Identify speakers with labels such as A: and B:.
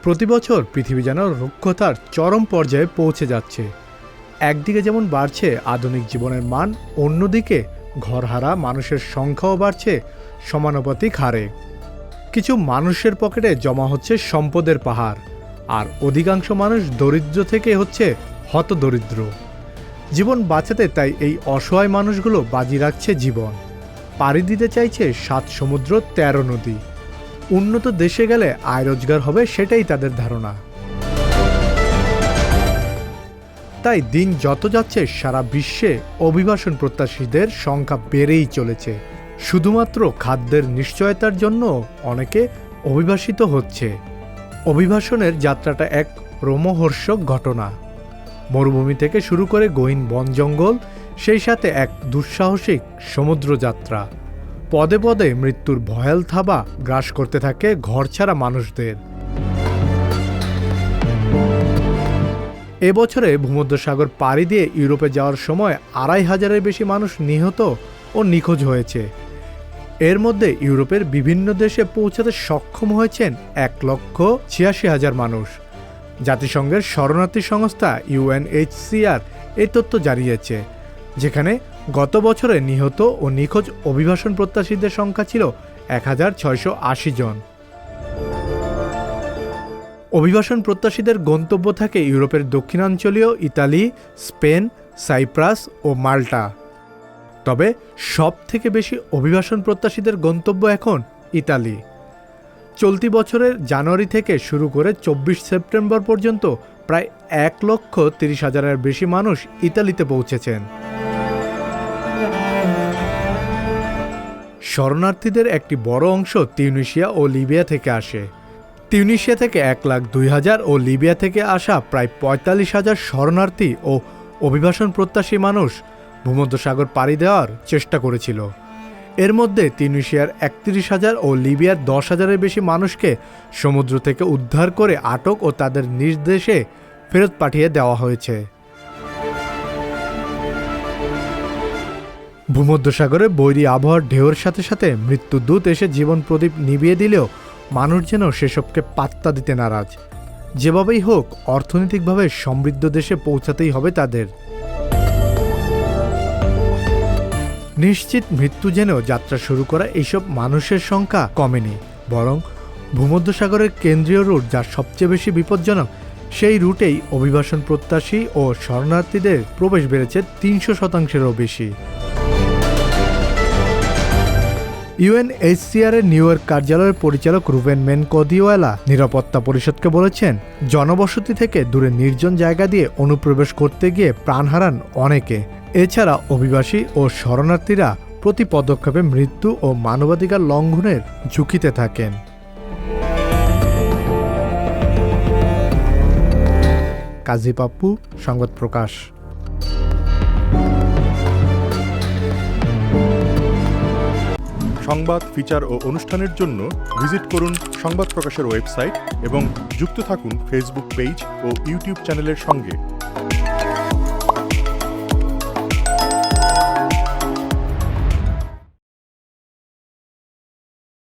A: প্রতি বছর পৃথিবী যেন রুক্ষতার চরম পর্যায়ে পৌঁছে যাচ্ছে। একদিকে যেমন বাড়ছে আধুনিক জীবনের মান, অন্যদিকে ঘরহারা মানুষের সংখ্যাও বাড়ছে সমানুপাতিক হারে। কিছু মানুষের পকেটে জমা হচ্ছে সম্পদের পাহাড়, আর অধিকাংশ মানুষ দরিদ্র থেকে হচ্ছে হতদরিদ্র। জীবন বাঁচাতে তাই এই অসহায় মানুষগুলো বাজি রাখছে জীবন। পাড়ি দিতে চাইছে 7 সমুদ্র 13 নদী। উন্নত দেশে গেলে আয় রোজগার হবে, সেটাই তাদের ধারণা। তাই দিন যত যাচ্ছে সারা বিশ্বে অভিবাসন প্রত্যাশীদের সংখ্যা বেড়েই চলেছে। শুধুমাত্র খাদ্যের নিশ্চয়তার জন্য অনেকে অভিবাসিত হচ্ছে। অভিবাসনের যাত্রাটা এক রোমহর্ষক ঘটনা। মরুভূমি থেকে শুরু করে গহীন বন জঙ্গল, সেই সাথে এক দুঃসাহসিক সমুদ্র যাত্রা। পদে পদে মৃত্যুর ভয়াল থাবা গ্রাস করতে থাকে ঘরছাড়া মানুষদের। এবছরে ভূমধ্যসাগর পাড়ি দিয়ে ইউরোপে যাওয়ার সময় 2500-এর বেশি মানুষ নিহত ও নিখোঁজ হয়েছে। এর মধ্যে ইউরোপের বিভিন্ন দেশে পৌঁছাতে সক্ষম হয়েছেন 1,86,000 মানুষ। জাতিসংঘের শরণার্থী সংস্থা UNHCR এই তথ্য জানিয়েছে, যেখানে গত বছরে নিহত ও নিখোঁজ অভিবাসন প্রত্যাশীদের সংখ্যা ছিল 1680 জন। অভিবাসন প্রত্যাশীদের গন্তব্য থাকে ইউরোপের দক্ষিণাঞ্চলীয় ইতালি, স্পেন, সাইপ্রাস ও মাল্টা। তবে সব থেকে বেশি অভিবাসন প্রত্যাশীদের গন্তব্য এখন ইতালি। চলতি বছরের জানুয়ারি থেকে শুরু করে 24 সেপ্টেম্বর পর্যন্ত প্রায় 1,30,000-এর বেশি মানুষ ইতালিতে পৌঁছেছেন। শরণার্থীদের একটি বড় অংশ তিউনিসিয়া ও লিবিয়া থেকে আসে। তিউনিসিয়া থেকে 1,02,000 ও লিবিয়া থেকে আসা প্রায় 45,000 শরণার্থী ও অভিবাসন প্রত্যাশী মানুষ ভূমধ্যসাগর পাড়ি দেওয়ার চেষ্টা করেছিল। এর মধ্যে তিউনিসিয়ার 31,000 ও লিবিয়ার 10,000-এর বেশি মানুষকে সমুদ্র থেকে উদ্ধার করে আটক ও তাদের নিজ দেশে ফেরত পাঠিয়ে দেওয়া হয়েছে। ভূমধ্যসাগরে বৈরী আবহাওয়ার ঢেউয়ের সাথে সাথে মৃত্যুদূত এসে জীবন প্রদীপ নিভিয়ে দিলেও মানুষ যেন সেসবকে পাত্তা দিতে নারাজ। যেভাবেই হোক অর্থনৈতিকভাবে সমৃদ্ধ দেশে পৌঁছাতেই হবে তাদের। নিশ্চিত মৃত্যু জেনেও যাত্রা শুরু করা এইসব মানুষের সংখ্যা কমেনি, বরং ভূমধ্যসাগরের কেন্দ্রীয় রুট যা সবচেয়ে বেশি বিপজ্জনক, সেই রুটেই অভিবাসন প্রত্যাশী ও শরণার্থীদের প্রবেশ বেড়েছে 300%-এরও বেশি। UNHCR-এর নিউ ইয়র্ক কার্যালয়ের পরিচালক রুবেন মেনকদিওয়ালা নিরাপত্তা পরিষদকে বলেছেন, জনবসতি থেকে দূরে নির্জন জায়গা দিয়ে অনুপ্রবেশ করতে গিয়ে প্রাণ হারান অনেকে। এছাড়া অভিবাসী ও শরণার্থীরা প্রতি পদক্ষেপে মৃত্যু ও মানবাধিকার লঙ্ঘনের ঝুঁকিতে থাকেন। কাজী পাপ্পু, সংবাদ প্রকাশ।
B: সংবাদ, ফিচার ও অনুষ্ঠানের জন্য ভিজিট করুন সংবাদ প্রকাশের ওয়েবসাইট এবং যুক্ত থাকুন ফেসবুক পেজ ও ইউটিউব চ্যানেলের সঙ্গে।